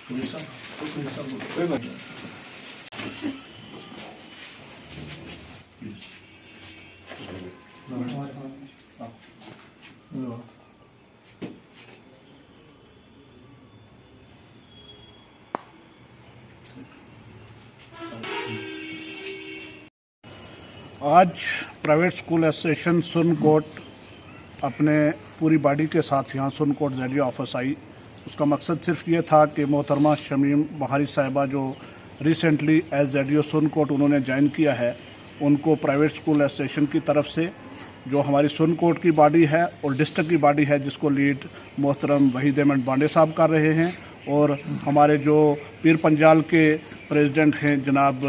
आज private school association Sunkot अपने पूरी बॉडी के साथ यहाँ सुनकोट ZDO ऑफिस आई। उसका मकसद सिर्फ ये था कि मोहतरमा शमीम बहारी साहिबा जो रिसेंटली एज ZDO सुनकोट उन्होंने ज्वाइन किया है, उनको प्राइवेट स्कूल एसोसिएशन की तरफ से जो हमारी सुनकोट की बॉडी है और डिस्ट्रिक्ट की बॉडी है, जिसको लीड मोहतरम वहीद अहमद बांडे साहब कर रहे हैं, और हमारे जो पीर पंजाल के प्रेसिडेंट हैं जनाब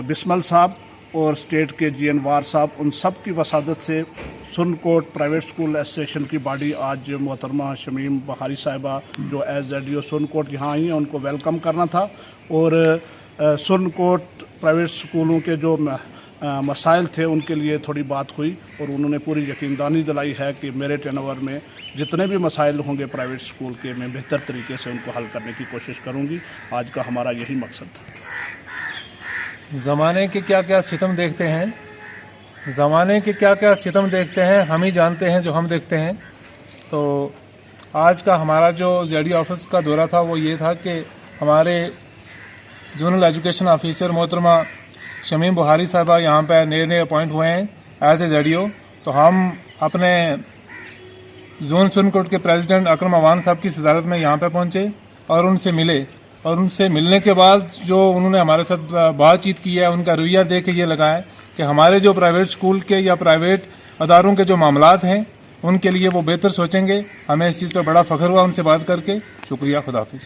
बिस्मल साहब और स्टेट के GN वार साहब, उन सब की वसादत से सुनकोट प्राइवेट स्कूल एसोसिएशन की बॉडी आज मोहतरमा शमीम बहारी साहिबा जो एज ZDO सुनकोट यहाँ आई हैं, उनको वेलकम करना था। और सुनकोट प्राइवेट स्कूलों के जो मसाइल थे उनके लिए थोड़ी बात हुई और उन्होंने पूरी यकीनदानी दिलाई है कि मेरे टेनओवर में जितने भी मसाइल होंगे प्राइवेट स्कूल के, मैं बेहतर तरीके से उनको हल करने की कोशिश करूँगी। आज का हमारा यही मकसद था। ज़माने के क्या क्या सितम देखते हैं, ज़माने के क्या क्या सितम देखते हैं, हम ही जानते हैं जो हम देखते हैं। तो आज का हमारा जो ZDO ऑफिस का दौरा था वो ये था कि हमारे जोनल एजुकेशन ऑफिसर मोहतरमा शमीम बहारी साहबा यहाँ पे नए अपॉइंट हुए हैं एज ए ZDO। तो हम अपने जोन सुनकोट के प्रेसिडेंट अकरम अवान साहब की सदारत में यहाँ पे पहुँचे और उनसे मिले, और उनसे मिलने के बाद जो उन्होंने हमारे साथ बातचीत की है, उनका रवैया देख के ये लगा है कि हमारे जो प्राइवेट स्कूल के या प्राइवेट अदारों के जो मामलात हैं उनके लिए वो बेहतर सोचेंगे। हमें इस चीज़ पर बड़ा फ़ख्र हुआ उनसे बात करके। शुक्रिया, खुदा हाफिज़।